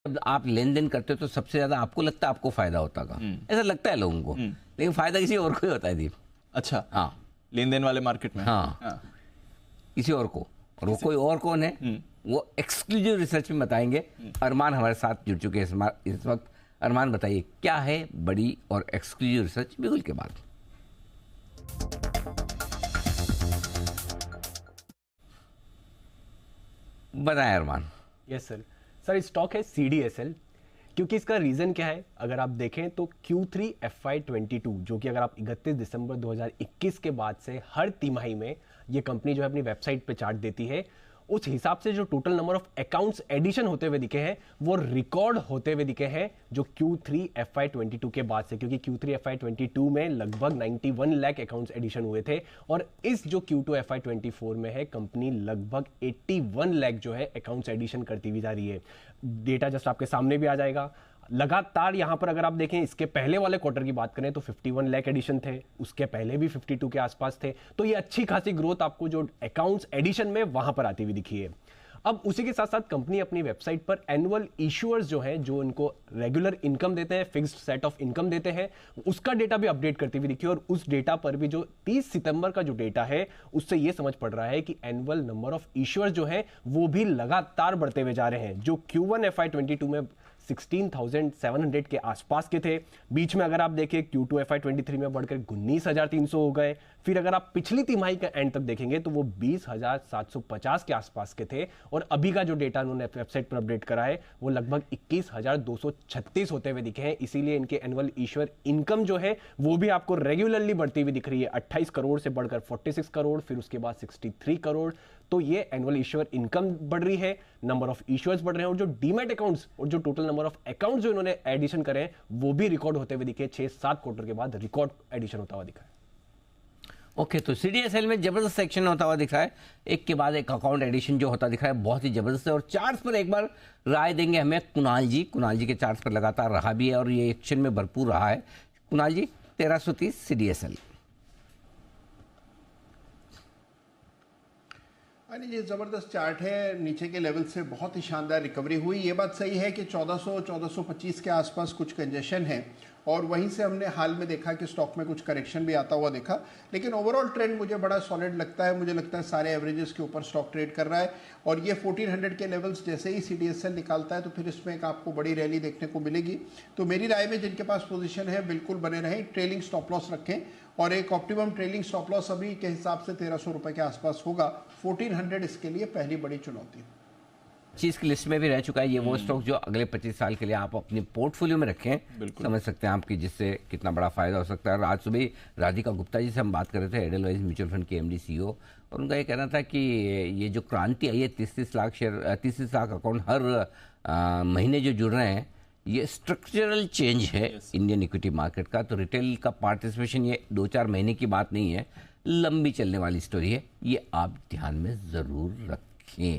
जब आप लेन देन करते हो तो सबसे ज्यादा आपको लगता है आपको फायदा होता का, ऐसा लगता है लोगों को, लेकिन फायदा किसी और को ही होता है दीप। अच्छा, हाँ, लेन देन वाले मार्केट में। हाँ, किसी और को। और वो कोई और कौन है, वो एक्सक्लूसिव रिसर्च में बताएंगे। अरमान हमारे साथ जुड़ चुके हैं इस वक्त। अरमान बताइए क्या है बड़ी और एक्सक्लूसिव रिसर्च बिल्कुल के बाद। बताएं Arman. Yes sir. Sir stock है CDSL, क्योंकि इसका रीज़न क्या है, अगर आप देखें तो Q3 FY22 जो कि अगर आप 31 दिसंबर 2021 के बाद से हर तिमाही में ये कंपनी जो है अपनी वेबसाइट पे चार्ट देती है, उस हिसाब से जो total number of accounts addition होते हुए दिखे हैं वो रिकॉर्ड होते हुए दिखे हैं जो Q3 FY22 के बाद से, क्योंकि Q3 FY22 में लगभग 91 लाख अकाउंट्स एडिशन हुए थे और इस जो Q2 FY24 में है कंपनी लगभग 81 लाख जो है अकाउंट्स एडिशन करती हुई जा रही है। डेटा जस्ट आपके सामने भी आ जाएगा। लगातार यहां पर अगर आप देखें इसके पहले वाले क्वार्टर की बात करें तो 51 लाख एडिशन थे, उसके पहले भी 52 के आसपास थे, तो ये अच्छी खासी ग्रोथ आपको जो अकाउंट्स एडिशन में वहां पर आती हुई दिखी है। अब उसी के साथ साथ कंपनी अपनी वेबसाइट पर एनुअल इश्यूअर्स जो हैं, जो इनको रेगुलर इनकम देते हैं, फिक्स्ड सेट ऑफ इनकम देते हैं, उसका डेटा भी अपडेट करती हुई दिखी है। और उस डेटा पर भी जो 30 सितंबर का जो डेटा है उससे यह समझ पड़ रहा है कि एनुअल नंबर ऑफ इश्यूअर्स जो हैं वो भी लगातार बढ़ते हुए जा रहे हैं, जो Q1 FY22 में 16,700 के आसपास के थे। बीच में अगर आप देखें Q2 FY23 में बढ़कर 19,300 हो गए। फिर अगर आप पिछली तिमाही का एंड तक देखेंगे तो वो 20,750 के आसपास के थे और अभी का जो डेटा उन्होंने वेबसाइट पर अपडेट करा है वो लगभग 21,236 होते हुए दिखे हैं। इसीलिए इनके एनुअल इश्यूअर इनकम जो है वो भी आपको रेगुलरली बढ़ती हुई दिख रही है। 28 करोड़ से बढ़कर 46 करोड़, फिर उसके बाद 63 करोड़। तो ये एनुअल इश्यूअर इनकम बढ़ रही है, नंबर ऑफ इश्यूअर्स बढ़ रहे हैं और जो डीमैट अकाउंट्स और जो टोटल नंबर ऑफ अकाउंट्स जो इन्होंने एडिशन करे हैं वो भी रिकॉर्ड होते हुए दिखे। 6-7 क्वार्टर के बाद रिकॉर्ड एडिशन होता हुआ दिखा है। ओके, तो CDSL में जबरदस्त सेक्शन होता हुआ दिख रहा है, एक के बाद एक अकाउंट एडिशन जो होता दिख रहा है, बहुत ही जबरदस्त है। और चार्ट्स पर एक बार राय देंगे हमें कुणाल जी के चार्ट्स पर लगातार रहा भी है और ये एक्शन में भरपूर रहा है। कुणाल जी, 1330 CDSL। अरे ये ज़बरदस्त चार्ट है, नीचे के लेवल से बहुत ही शानदार रिकवरी हुई। ये बात सही है कि 1400-1425 के आसपास कुछ कंजेशन है और वहीं से हमने हाल में देखा कि स्टॉक में कुछ करेक्शन भी आता हुआ देखा, लेकिन ओवरऑल ट्रेंड मुझे बड़ा सॉलिड लगता है। मुझे लगता है सारे एवरेजेस के ऊपर स्टॉक ट्रेड कर रहा है और ये 1400 के लेवल्स जैसे ही CDSL निकालता है तो फिर इसमें एक आपको बड़ी रैली देखने को मिलेगी। तो मेरी राय में जिनके पास पोजीशन है बिल्कुल बने रहें, ट्रेलिंग स्टॉप लॉस रखें और एक ऑप्टिमम ट्रेलिंग स्टॉप लॉस अभी के हिसाब से 1300 रुपये के आसपास होगा। 1400 इसके लिए पहली बड़ी चुनौती। चीज़ की लिस्ट में भी रह चुका है ये वो स्टॉक जो अगले 25 साल के लिए आप अपने पोर्टफोलियो में रखें, समझ सकते हैं आपकी, जिससे कितना बड़ा फायदा हो सकता है। आज सुबह राधिका गुप्ता जी से हम बात कर रहे थे, एडलवाइज म्यूचुअल फंड के MD CEO, और उनका ये कहना था कि ये जो क्रांति आई है 33 लाख शेयर, 33 लाख अकाउंट हर महीने जो जुड़ रहे हैं, ये स्ट्रक्चरल चेंज है इंडियन इक्विटी मार्केट का। तो रिटेल का पार्टिसिपेशन ये 2-4 महीने की बात नहीं है, लंबी चलने वाली स्टोरी है, ये आप ध्यान में ज़रूर रखें।